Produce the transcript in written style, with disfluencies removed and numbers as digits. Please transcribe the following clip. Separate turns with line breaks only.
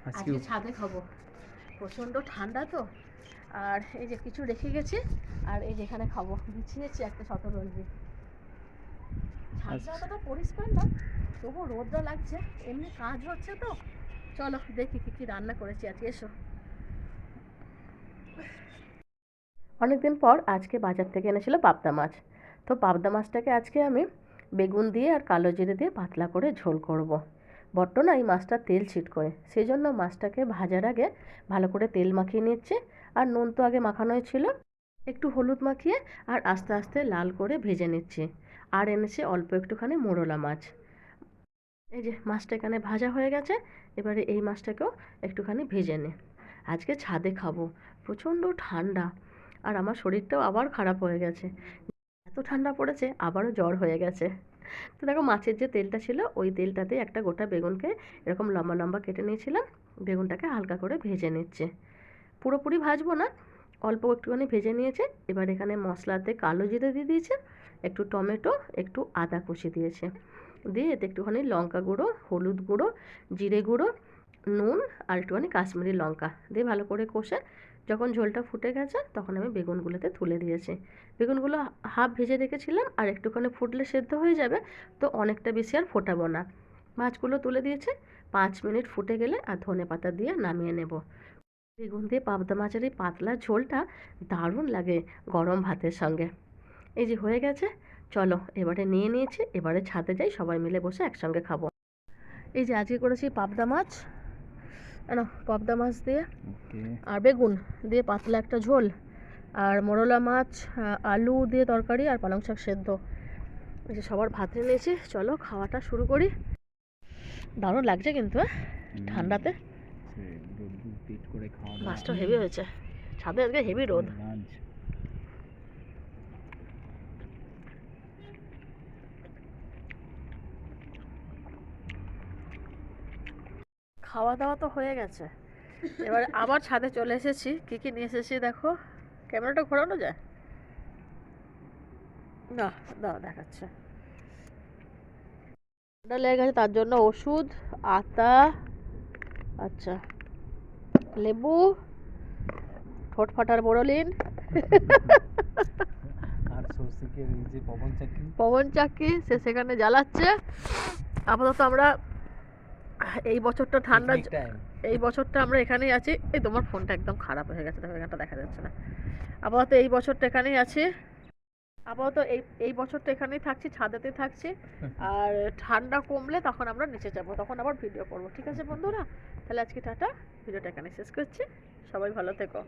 আজকে ছাদে খাবো, প্রচণ্ড ঠান্ডা তো। আর এই যে কিছু রেখে গেছি, আর এই যেখানে খাবো বিছিয়েছি একটা শতরঞ্জি। ছাদটা অতটা পরিষ্কার না, তবু রোদটা লাগছে, এমনি কাজ হচ্ছে তো। চলো দেখি কি কি রান্না করেছি আজকে, এসো। অনেকদিন পর আজকে বাজার থেকে এনেছিল পাবদা মাছ। তো পাবদা মাছটাকে আজকে আমি বেগুন দিয়ে আর কালো জিরে দিয়ে পাতলা করে ঝোল করব। বড্ড না এই মাছটা তেল ছিটকোয়, সেই জন্য মাছটাকে ভাজার আগে ভালো করে তেল মাখিয়ে নিচ্ছে। আর নুন তো আগে মাখানোই ছিল, একটু হলুদ মাখিয়ে আর আস্তে আস্তে লাল করে ভেজে নিচ্ছি। আর এনেছে অল্প একটুখানি মোরলা মাছ। এই যে মাছটা এখানে ভাজা হয়ে গেছে, এবারে এই মাছটাকেও একটুখানি ভেজে নে। আজকে ছাদে খাবো, প্রচণ্ড ঠান্ডা, আর আমার শরীরটাও আবার খারাপ হয়ে গেছে। এত ঠান্ডা পড়েছে, আবারও জ্বর হয়ে গেছে। তো দেখো মাছের যে তেলটা ছিল ওই তেলটাতে একটা গোটা বেগুনকে এরকম লম্বা লম্বা কেটে নিয়েছিলাম। বেগুনটাকে হালকা করে ভেজে নিচ্ছে, পুরোপুরি ভাজবো না, অল্প একটুখানি ভেজে নিয়েছে। এবার এখানে মশলাতে কালো জিরে দিয়ে দিয়েছে, একটু টমেটো, একটু আদা কুচি দিয়েছে, দিয়ে এতে একটুখানি লঙ্কা গুঁড়ো, হলুদ গুঁড়ো, জিরে গুঁড়ো, নুন আর একটুখানি কাশ্মীরি লঙ্কা দিয়ে ভালো করে কষে যখন ঝোলটা ফুটে গেছে তখন আমি বেগুনগুলোতে তুলে দিয়েছি। বেগুনগুলো হাফ ভেজে রেখেছিলাম, আর একটুখানি ফুটলে সেদ্ধ হয়ে যাবে, তো অনেকটা বেশি আর ফোটাবো না। মাছগুলো তুলে দিয়েছে, 5 মিনিট ফুটে গেলে আর ধনেপাতা দিয়ে নামিয়ে নেব। বেগুন দিয়ে পাবদা মাছের এই পাতলা ঝোলটা দারুণ লাগে গরম ভাতের সঙ্গে। এই যে হয়ে গেছে, চলো এবারে নিয়ে নিয়েছি, এবারে ছাদে যাই, সবাই মিলে বসে একসঙ্গে খাবো। এই যে আজকে করেছি পাবদা মাছ, না পাবদা মাছ দিয়ে আর বেগুন দিয়ে পাতলা একটা ঝোল, আর মোরলা মাছ, আলু দিয়ে তরকারি, আর পালং শাক সেদ্ধ। এই যে সবার ভাত নিয়েছি, চলো খাওয়াটা শুরু করি। দারুণ লাগছে কিন্তু ঠান্ডাতে, মাছটা হেভি হয়েছে, ছাদে আজকে হেভি রোদ। খাওয়া দাওয়া তো হয়ে গেছে, এবার আবার ছাদে চলে এসেছি। কি কি নিয়ে এসেছি দেখো, ক্যামেরাটা ঘোরানো যায় না, দাও দেখাচ্ছে। ঠান্ডা লেগে গেছে তার জন্য ওষুধ, আতা, আচ্ছা লেবু, ঠোঁট ফাটার বোরোলিন,
আর সৌসিকের এই যে
পবন চাকি সে সেখানে জ্বালাচ্ছে। আপাতত আমরা এই বছরটা ঠান্ডা, এই বছরটা আমরা এখানেই আছি। এই তোমার ফোনটা একদম খারাপ হয়ে গেছে, দেখো এখানটা দেখা যাচ্ছে না। আপাতত এই বছরটা এখানেই আছি, আপাতত এই বছরটা এখানেই থাকছি, ছাদেতেই থাকছি। আর ঠান্ডা কমলে তখন আমরা নিচে যাবো, তখন আবার ভিডিও করবো। ঠিক আছে বন্ধুরা, তাহলে আজকে টাটা, ভিডিওটা এখানে শেষ করছি। সবাই ভালো থেকো।